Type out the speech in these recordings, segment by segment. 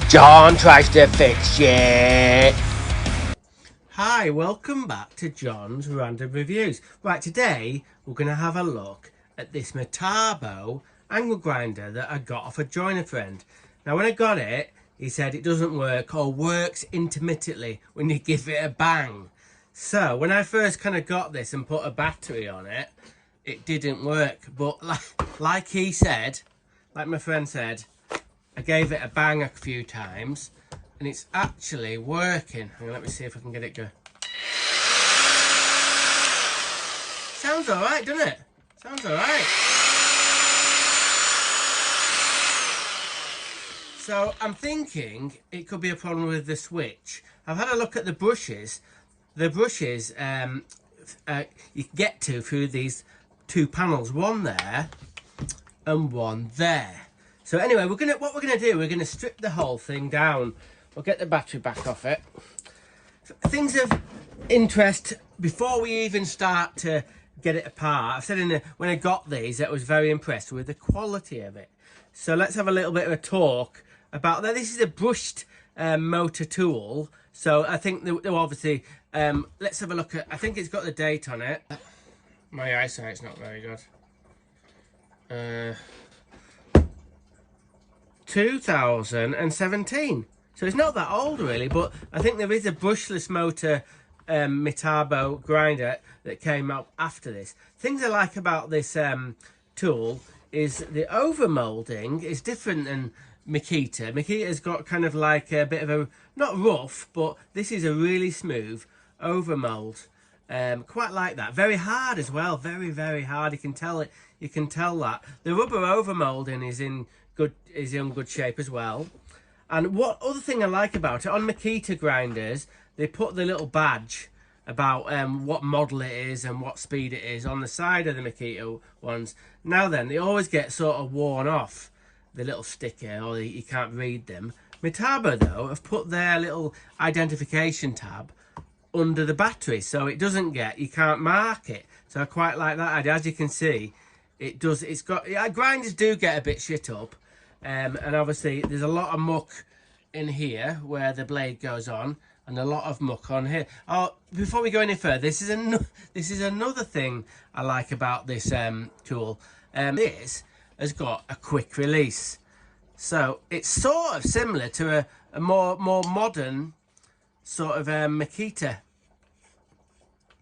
John tries to fix shit. Hi, welcome back to John's Random Reviews. Right, today we're going to have a look at this Metabo angle grinder that I got off a joiner friend. Now when I got it, he said it doesn't work or works intermittently when you give it a bang. So when I first kind of got this and put a battery on it, it didn't work. But like he said, like my friend said, I gave it a bang a few times and it's actually working. Let me see if I can get it going. Sounds alright, doesn't it? Sounds alright. So I'm thinking it could be a problem with the switch. I've had a look at the brushes. The brushes you can get to through these two panels, one there and one there. So anyway, what we're gonna do, we're gonna strip the whole thing down. We'll get the battery back off it. Things of interest before we even start to get it apart. I've said when I got these, I was very impressed with the quality of it. So let's have a little bit of a talk about that. This is a brushed motor tool. So I think they're obviously, let's have a look at, I think it's got the date on it. My eyesight's not very good. 2017. So it's not that old really, but I think there is a brushless motor Metabo grinder that came out after this. Things I like about this tool is the overmolding is different than Makita. Makita's got kind of like a bit of a, not rough, but this is a really smooth overmold. Quite like that. Very hard as well. Very, very hard. You can tell it. You can tell that the rubber overmolding is in good shape as well. And what other thing I like about it, on Makita grinders, they put the little badge about what model it is and what speed it is on the side of the Makita ones. Now then, they always get sort of worn off, the little sticker, or you can't read them. Metabo, though, have put their little identification tab under the battery, so it doesn't get, you can't mark it. So I quite like that idea. As you can see, it does, it's got, grinders do get a bit shit up. And obviously there's a lot of muck in here where the blade goes on, and a lot of muck on here. Oh, before we go any further, this is another thing I like about this tool. This has got a quick release, so it's sort of similar to a more modern sort of Makita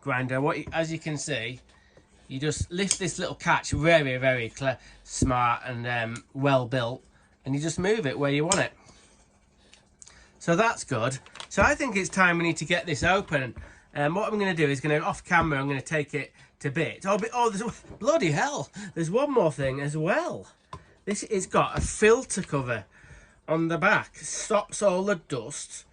grinder. As you can see, you just lift this little catch, very, very smart and well built, and you just move it where you want it. So that's good. So I think it's time we need to get this open. What I'm going to do is off camera, I'm going to take it to bits. Oh, there's, bloody hell, there's one more thing as well. This has got a filter cover on the back. Stops all the dust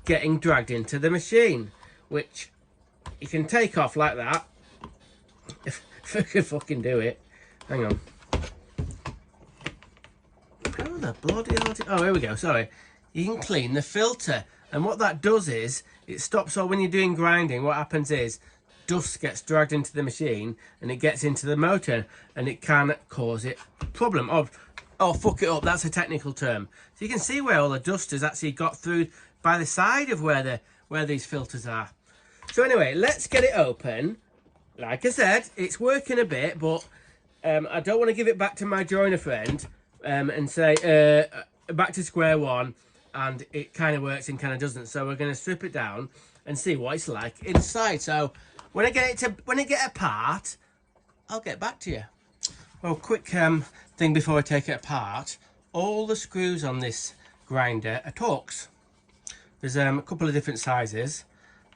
getting dragged into the machine, which you can take off like that. If I could fucking do it. Hang on. Oh, the bloody hell. Oh, here we go. Sorry. You can clean the filter. And what that does is, it stops all, when you're doing grinding, what happens is, dust gets dragged into the machine and it gets into the motor and it can cause it problem. Oh, fuck it up. That's a technical term. So you can see where all the dust has actually got through by the side of where these filters are. So anyway, let's get it open. Like I said, it's working a bit, but I don't want to give it back to my joiner friend and say back to square one, and it kind of works and kind of doesn't. So we're going to strip it down and see what it's like inside. So when I get apart, I'll get back to you. Well, quick thing before I take it apart. All the screws on this grinder are Torx. There's a couple of different sizes,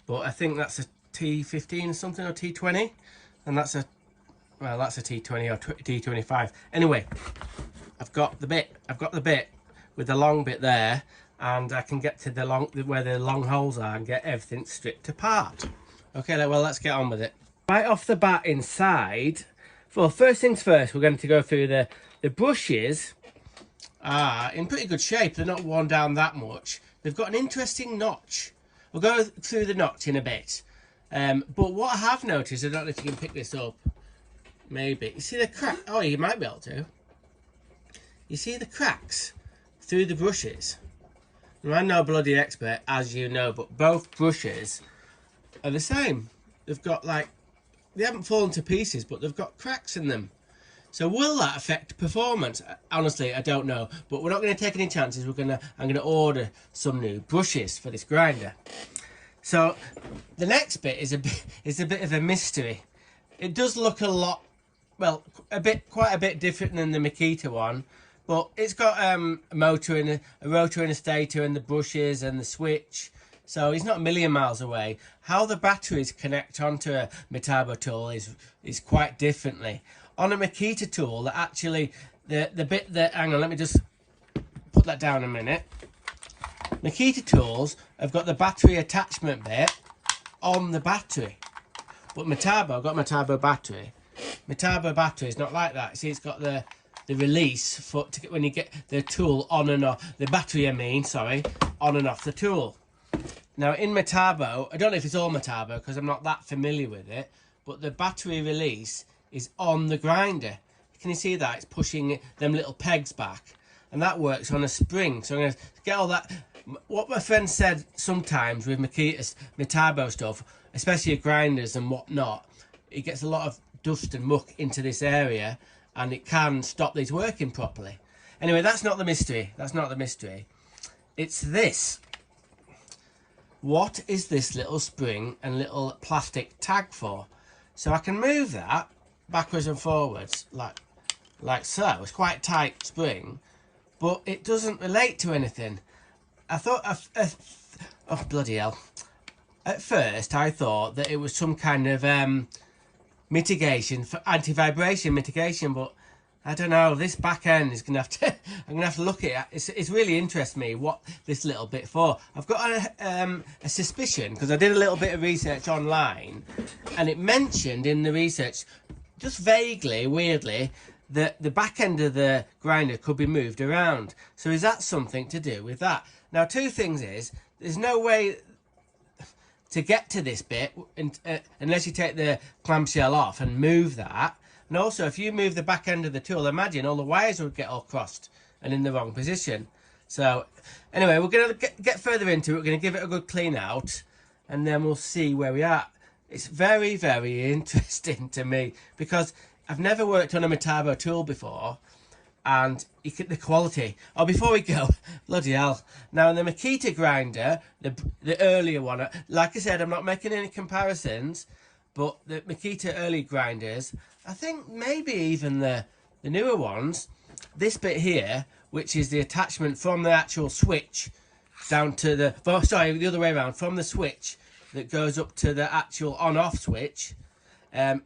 but I think that's a T15 or something, or T20, and that's a T20 or T25. Anyway, I've got the bit with the long bit there, and I can get to where the long holes are and get everything stripped apart. Okay, well, let's get on with it. Right off the bat inside, well, first things first, we're going to go through the brushes. Are in pretty good shape. They're not worn down that much. They've got an interesting notch. We'll go through the notch in a bit. But what I have noticed, I don't know if you can pick this up, maybe. You see the crack? Oh, you might be able to. You see the cracks through the brushes? I'm no bloody expert, as you know, but both brushes are the same. They've got like, they haven't fallen to pieces, but they've got cracks in them. So will that affect performance? Honestly, I don't know. But we're not going to take any chances. I'm going to order some new brushes for this grinder. So the next bit is a bit of a mystery. It does look a lot, well, quite a bit different than the Makita one, but it's got a motor and a rotor and a stator and the brushes and the switch. So it's not a million miles away. How the batteries connect onto a Metabo tool is quite differently. On a Makita tool, actually, the bit that, hang on, let me just put that down a minute. Makita tools have got the battery attachment bit on the battery. But Metabo, I've got Metabo battery. Metabo battery is not like that. See, it's got the release for when you get the tool on and off, the battery I mean, sorry, on and off the tool. Now in Metabo, I don't know if it's all Metabo because I'm not that familiar with it, but the battery release is on the grinder. Can you see that? It's pushing them little pegs back, and that works on a spring. So I'm going to get all that. What my friend said sometimes with Makita's Metabo stuff, especially grinders and whatnot, it gets a lot of dust and muck into this area, and it can stop these working properly. Anyway, that's not the mystery. That's not the mystery. It's this. What is this little spring and little plastic tag for? So I can move that backwards and forwards like so. It's quite tight spring, but it doesn't relate to anything. I thought, oh bloody hell. At first I thought that it was some kind of mitigation, for anti-vibration mitigation, but I don't know, this back end is gonna have to I'm gonna have to look at it. It's really interests me what this little bit for. I've got a suspicion, because I did a little bit of research online, and it mentioned in the research just vaguely, weirdly, that the back end of the grinder could be moved around. So is that something to do with that? Now, two things is, there's no way to get to this bit unless you take the clamshell off and move that. And also, if you move the back end of the tool, imagine all the wires would get all crossed and in the wrong position. So anyway, we're going to get further into it. We're going to give it a good clean out, and then we'll see where we are. It's very, very interesting to me, because I've never worked on a Metabo tool before, and the quality. Oh, before we go, bloody hell. Now, in the Makita grinder, the earlier one, like I said, I'm not making any comparisons, but the Makita early grinders, I think maybe even the newer ones, this bit here, which is the attachment from the actual switch down to the, oh, sorry, the other way around, from the switch that goes up to the actual on-off switch,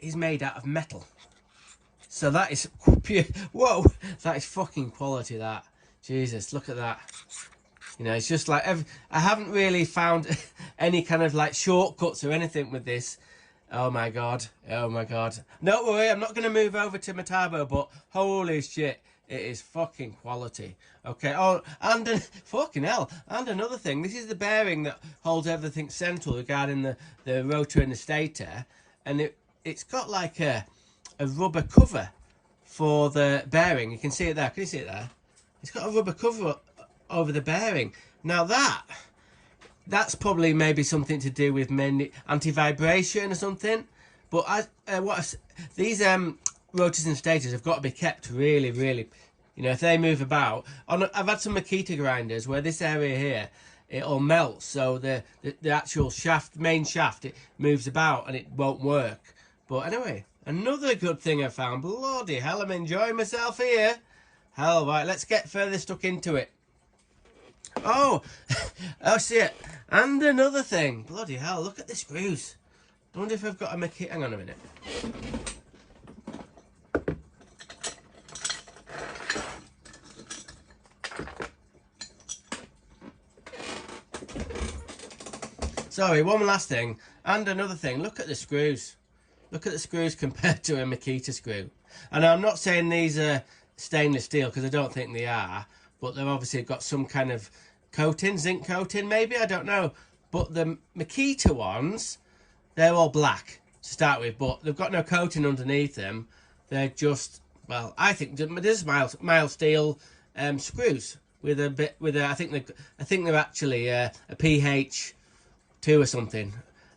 is made out of metal. So that is pure, whoa, that is fucking quality, that. Jesus, look at that. You know, it's just like, I haven't really found any kind of like shortcuts or anything with this. Oh my god, oh my god. Don't worry, I'm not going to move over to Metabo, but holy shit, it is fucking quality. Okay, oh, and fucking hell, and another thing, this is the bearing that holds everything central regarding the rotor and the stator, and it's got like a rubber cover for the bearing. You can see it there, can you see it there? It's got a rubber cover over the bearing. Now that's probably maybe something to do with anti-vibration or something. But these rotors and stators have got to be kept really, really, you know, if they move about. I've had some Makita grinders where this area here, it all melts, so the actual shaft, main shaft, it moves about and it won't work. But anyway, another good thing I found. Bloody hell, I'm enjoying myself here. Hell, right, let's get further stuck into it. Oh, oh shit. And another thing. Bloody hell, look at the screws. I wonder if I've got a Makita. Hang on a minute. Sorry, one last thing. And another thing. Look at the screws. Look at the screws compared to a Makita screw. And I'm not saying these are stainless steel, because I don't think they are. But they've obviously got some kind of coating, zinc coating maybe, I don't know. But the Makita ones, they're all black to start with, but they've got no coating underneath them. They're just, well, I think they're just mild steel screws. with a bit I think they're actually a pH 2 or something.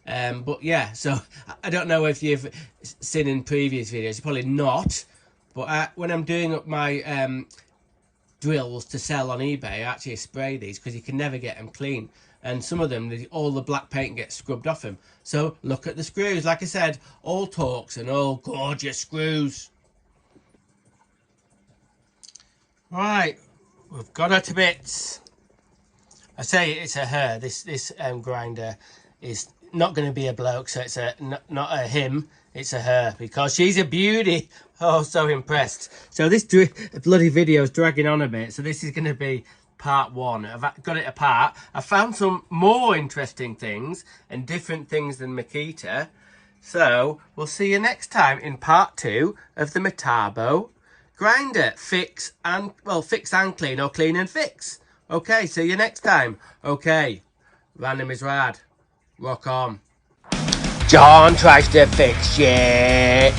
But yeah, so I don't know if you've seen in previous videos, probably not. But when I'm doing up my drills to sell on eBay, I actually spray these because you can never get them clean. And some of them, all the black paint gets scrubbed off them. So look at the screws. Like I said, all Torx and all gorgeous screws. Right, we've got her to bits. I say it's a her. This grinder is not going to be a bloke, so it's not a him. It's a her because she's a beauty. Oh, so impressed. So this bloody video is dragging on a bit. So this is going to be part 1. I've got it apart. I found some more interesting things and different things than Makita. So we'll see you next time in part 2 of the Metabo grinder. Fix and clean, or clean and fix. Okay, see you next time. Okay, random is rad. Rock on. John tries to fix shit.